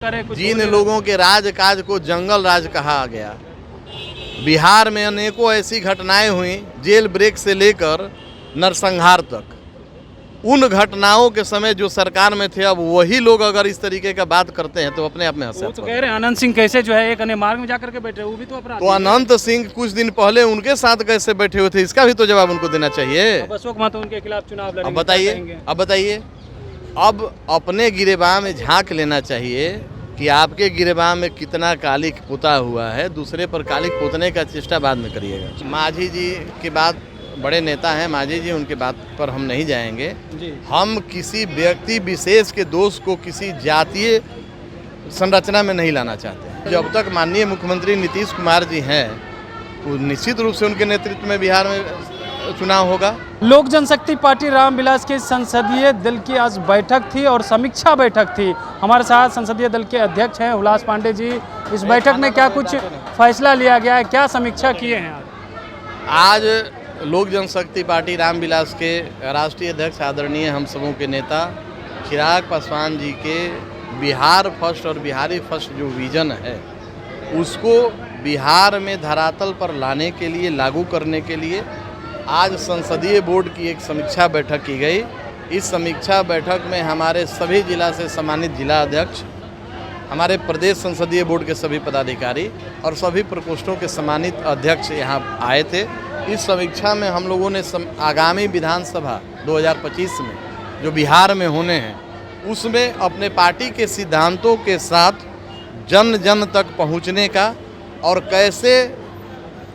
जिन लोगों के राज काज को जंगल राज कहा गया। बिहार में अनेकों ऐसी घटनाएं हुई, जेल ब्रेक से लेकर नरसंहार तक। उन घटनाओं के समय जो सरकार में थे, अब वही लोग अगर इस तरीके का बात करते हैं तो अपने आप में हंसे। तो कह रहे हैं अनंत सिंह कैसे जो है एक अन्य मार्ग में जाकर के बैठे, वो भी तो अपराधी तो अनंत सिंह कुछ दिन पहले उनके साथ कैसे बैठे हुए थे, इसका भी तो जवाब उनको देना चाहिए। अब अशोक महतो उनके खिलाफ चुनाव लड़ेंगे। अब बताइए, अब अपने गिरेबान में झांक लेना चाहिए कि आपके गिरेबान में कितना कालिक पुता हुआ है, दूसरे पर कालिक पोतने का चेष्टा बाद में करिएगा। मांझी जी की बात, बड़े नेता हैं मांझी जी, उनके बात पर हम नहीं जाएंगे जी। हम किसी व्यक्ति विशेष के दोष को किसी जातीय संरचना में नहीं लाना चाहते। जब तक माननीय मुख्यमंत्री नीतीश कुमार जी हैं तो निश्चित रूप से उनके नेतृत्व में बिहार में चुनाव होगा। लोक जनशक्ति पार्टी रामविलास के संसदीय दल की आज बैठक थी और समीक्षा बैठक थी। हमारे साथ संसदीय दल के अध्यक्ष हैं हुलास पांडे जी। इस बैठक में क्या कुछ फैसला लिया गया है, क्या समीक्षा किए हैं आज? लोक जनशक्ति पार्टी रामविलास के राष्ट्रीय अध्यक्ष आदरणीय हम सबों के नेता चिराग पासवान जी के बिहार फर्स्ट और बिहारी फर्स्ट जो विजन है, उसको बिहार में धरातल पर लाने के लिए, लागू करने के लिए आज संसदीय बोर्ड की एक समीक्षा बैठक की गई। इस समीक्षा बैठक में हमारे सभी जिला से सम्मानित जिला अध्यक्ष, हमारे प्रदेश संसदीय बोर्ड के सभी पदाधिकारी और सभी प्रकोष्ठों के सम्मानित अध्यक्ष यहाँ आए थे। इस समीक्षा में हम लोगों ने आगामी विधानसभा 2025 में जो बिहार में होने हैं, उसमें अपने पार्टी के सिद्धांतों के साथ जन जन तक पहुँचने का और कैसे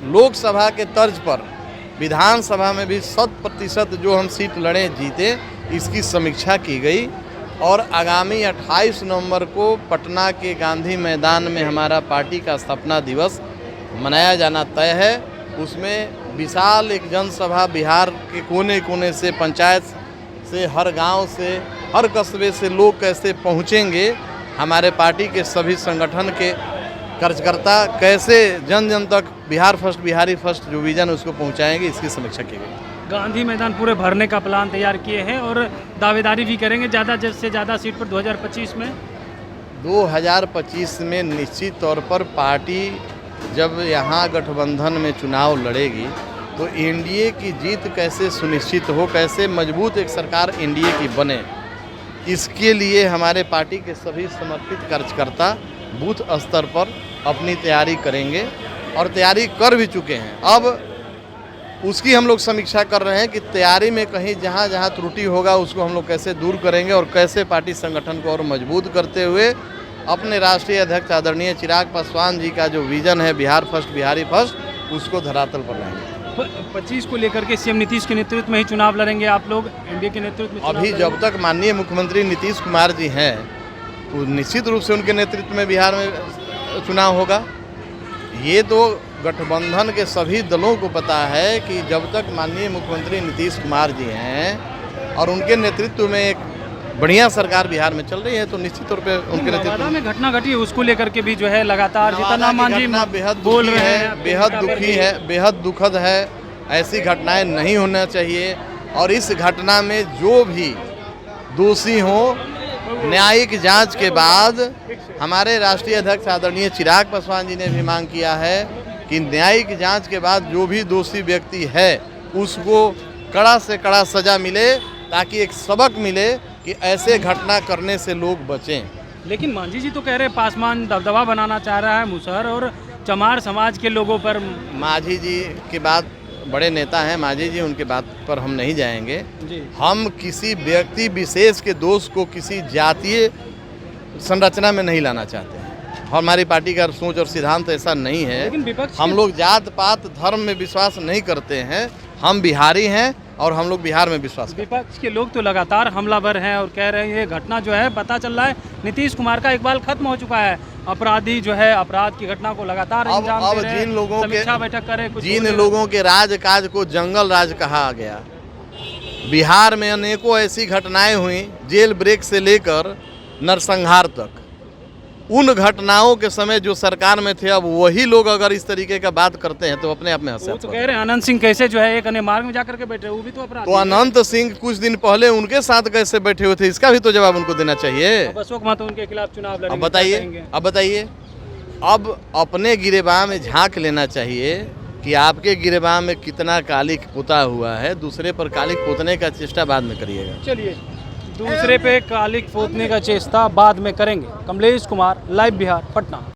लोकसभा के तर्ज पर विधानसभा में भी 100% जो हम सीट लड़े जीते, इसकी समीक्षा की गई। और आगामी 28 नवंबर को पटना के गांधी मैदान में हमारा पार्टी का स्थापना दिवस मनाया जाना तय है। उसमें विशाल एक जनसभा बिहार के कोने कोने से, पंचायत से, हर गांव से, हर कस्बे से लोग कैसे पहुंचेंगे, हमारे पार्टी के सभी संगठन के कार्यकर्ता कैसे जन जन तक बिहार फर्स्ट बिहारी फर्स्ट जो विजन उसको पहुंचाएंगे, इसकी समीक्षा की गई। गांधी मैदान पूरे भरने का प्लान तैयार किए हैं और दावेदारी भी करेंगे ज़्यादा से ज़्यादा सीट पर 2025 में। 2025 में निश्चित तौर पर पार्टी जब यहाँ गठबंधन में चुनाव लड़ेगी तो एनडीए की जीत कैसे सुनिश्चित हो, कैसे मजबूत एक सरकार एनडीए की बने, इसके लिए हमारे पार्टी के सभी समर्पित कार्यकर्ता बूथ स्तर पर अपनी तैयारी करेंगे और तैयारी कर भी चुके हैं। अब उसकी हम लोग समीक्षा कर रहे हैं कि तैयारी में कहीं जहां जहां त्रुटि होगा उसको हम लोग कैसे दूर करेंगे और कैसे पार्टी संगठन को और मजबूत करते हुए अपने राष्ट्रीय अध्यक्ष आदरणीय चिराग पासवान जी का जो विजन है बिहार फर्स्ट बिहारी फर्स्ट, उसको धरातल पर लाएंगे। 25 को लेकर के सीएम नीतीश के नेतृत्व में ही चुनाव लड़ेंगे आप लोग, एनडीए के नेतृत्व में? अभी जब तक माननीय मुख्यमंत्री नीतीश कुमार जी हैं तो निश्चित रूप से उनके नेतृत्व में बिहार में चुनाव होगा। ये तो गठबंधन के सभी दलों को पता है कि जब तक माननीय मुख्यमंत्री नीतीश कुमार जी हैं और उनके नेतृत्व में एक बढ़िया सरकार बिहार में चल रही है, तो निश्चित तौर पे उनके नेतृत्व में घटना घटी है, उसको लेकर के भी जो है लगातार जितना मांझी बेहद बोल रहे हैं, बेहद दुखी है, बेहद दुखद है। ऐसी घटनाएं नहीं होना चाहिए और इस घटना में जो भी दोषी हों, न्यायिक जांच के बाद हमारे राष्ट्रीय अध्यक्ष आदरणीय चिराग पासवान जी ने भी मांग किया है कि न्यायिक जांच के बाद जो भी दोषी व्यक्ति है उसको कड़ा से कड़ा सजा मिले, ताकि एक सबक मिले कि ऐसे घटना करने से लोग बचें। लेकिन मांझी जी तो कह रहे हैं पासवान दबदबा बनाना चाह रहा है मुसहर और चमार समाज के लोगों पर। मांझी जी की बात, बड़े नेता हैं मांझी जी, उनके बात पर हम नहीं जाएंगे जी। हम किसी व्यक्ति विशेष के दोष को किसी जातीय संरचना में नहीं लाना चाहते हैं। हमारी पार्टी का सोच और सिद्धांत ऐसा नहीं है। हम लोग जात पात धर्म में विश्वास नहीं करते हैं। हम बिहारी हैं और हम लोग बिहार में विश्वास करते हैं। विपक्ष के लोग तो लगातार हमलावर हैं और कह रहे हैं ये घटना जो है, पता चल रहा है नीतीश कुमार का इकबाल खत्म हो चुका है। अपराधी जो है अपराध की घटना को लगातार अंजाम दे रहे हैं। जिन लोगों के बैठक करे, जिन लोगों के राज काज को जंगल राज कहा गया, बिहार में अनेकों ऐसी घटनाएं हुई, जेल ब्रेक से लेकर नरसंहार तक। उन घटनाओं के समय जो सरकार में थे, अब वही लोग अगर इस तरीके का बात करते हैं तो अपने आप में वो तो हंसे। कह रहे हैं अनंत सिंह कैसे जो है एक अन्य मार्ग में जाकर के बैठे, वो भी तो अपराधी तो अनंत सिंह कुछ दिन पहले उनके साथ कैसे बैठे हुए थे, इसका भी तो जवाब उनको देना चाहिए। अब अशोक महतो उनके खिलाफ चुनाव लड़ेंगे, अब बताइए, क्या कहेंगे? अब बताइए, अब अपने गिरेबान में झांक लेना चाहिए कि आपके गिरेबान में कितना कालिक पुता हुआ है, दूसरे पर कालिक पोतने का चेष्टा बाद में करिएगा। चलिए, दूसरे पे कालिक पोतने का चेष्टा बाद में करेंगे। कमलेश कुमार, लाइव बिहार, पटना।